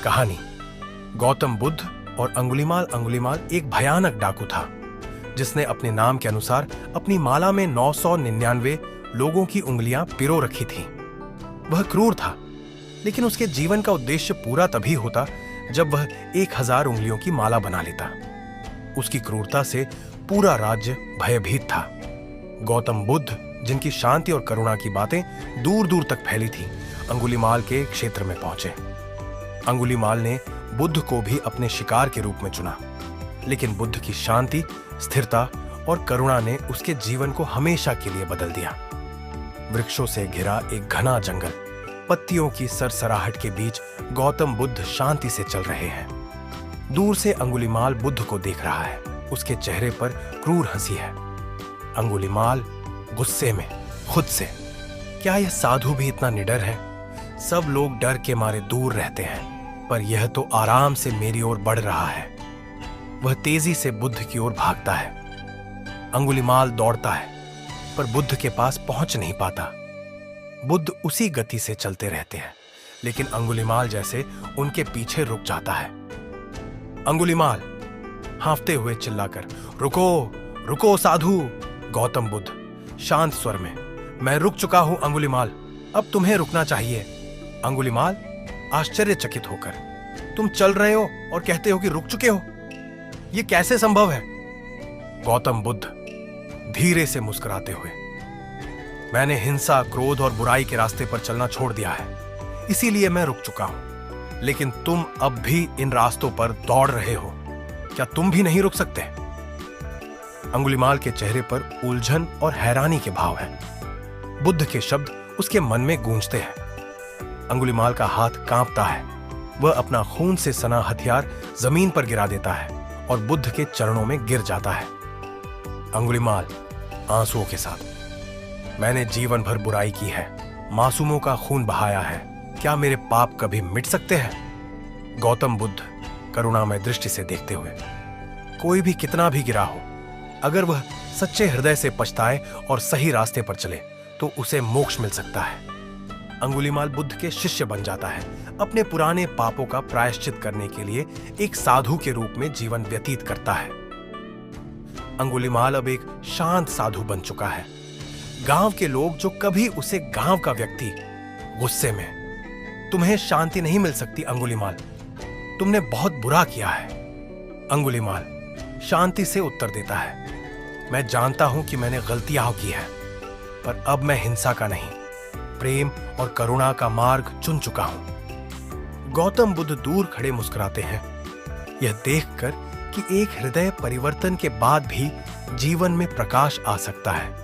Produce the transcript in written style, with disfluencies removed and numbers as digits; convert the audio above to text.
कहानी। गौतम बुद्ध और अंगुलीमाल एक भयानक डाकू था जिसने अपने नाम के अनुसार अपनी माला में 999 लोगों की उंगलियां पिरो रखी थीं। वह क्रूर था, लेकिन उसके जीवन का उद्देश्य पूरा तभी होता जब वह 1000 उंगलियों की माला बना लेता। उसकी क्रूरता से पूरा राज्य भयभीत था। गौतम बुद्ध, जिनकी शांति और करुणा की बातें दूर दूर तक फैली थीं, अंगुलीमाल के क्षेत्र में पहुंचे। अंगुलीमाल ने बुद्ध को भी अपने शिकार के रूप में चुना, लेकिन बुद्ध की शांति, स्थिरता और करुणा ने उसके जीवन को हमेशा के लिए बदल दिया। वृक्षों से घिरा एक घना जंगल, पत्तियों की सरसराहट के बीच गौतम बुद्ध शांति से चल रहे हैं। दूर से अंगुलीमाल बुद्ध को देख रहा है। उसके चेहरे पर क्रूर हंसी है। अंगुलीमाल गुस्से में खुद से, क्या यह साधु भी इतना निडर है? सब लोग डर के मारे दूर रहते हैं, पर यह तो आराम से मेरी ओर बढ़ रहा है। वह तेजी से बुद्ध की ओर भागता है। अंगुलीमाल दौड़ता है, पर बुद्ध के पास पहुंच नहीं पाता। बुद्ध उसी गति से चलते रहते हैं, लेकिन अंगुलीमाल जैसे उनके पीछे रुक जाता है। अंगुलीमाल हांफते हुए चिल्लाकर, रुको रुको साधु! गौतम बुद्ध शांत स्वर में, मैं रुक चुका हूं अंगुलीमाल, अब तुम्हें रुकना चाहिए। अंगुलीमाल आश्चर्यचकित होकर, तुम चल रहे हो और कहते हो कि रुक चुके हो? यह कैसे संभव है? गौतम बुद्ध धीरे से मुस्कुराते हुए, मैंने हिंसा, क्रोध और बुराई के रास्ते पर चलना छोड़ दिया है, इसीलिए मैं रुक चुका हूं। लेकिन तुम अब भी इन रास्तों पर दौड़ रहे हो, क्या तुम भी नहीं रुक सकते? अंगुलीमाल के चेहरे पर उलझन और हैरानी के भाव हैं। बुद्ध के शब्द उसके मन में गूंजते हैं। अंगुलीमाल का हाथ कांपता है। वह अपना खून से सना हथियार जमीन पर गिरा देता है और बुद्ध के चरणों में गिर जाता है। अंगुलीमाल आंसुओं के साथ, मैंने जीवन भर बुराई की है, मासूमों का खून बहाया है, क्या मेरे पाप कभी मिट सकते हैं? गौतम बुद्ध करुणामय दृष्टि से देखते हुए, कोई भी कितना भी गिरा हो, अगर वह सच्चे हृदय से पछताए और सही रास्ते पर चले तो उसे मोक्ष मिल सकता है। अंगुलीमाल बुद्ध के शिष्य बन जाता है। अपने पुराने पापों का प्रायश्चित करने के लिए एक साधु के रूप में जीवन व्यतीत करता है। अंगुलीमाल अब एक शांत साधु बन चुका है। गांव के लोग, जो कभी उसे गांव का व्यक्ति, गुस्से में, तुम्हें शांति नहीं मिल सकती अंगुलीमाल, तुमने बहुत बुरा किया है। अंगुलीमाल शांति से उत्तर देता है, मैं जानता हूं कि मैंने गलतियां की है, पर अब मैं हिंसा का नहीं, प्रेम और करुणा का मार्ग चुन चुका हूं। गौतम बुद्ध दूर खड़े मुस्कुराते हैं, यह देखकर कि एक हृदय परिवर्तन के बाद भी जीवन में प्रकाश आ सकता है।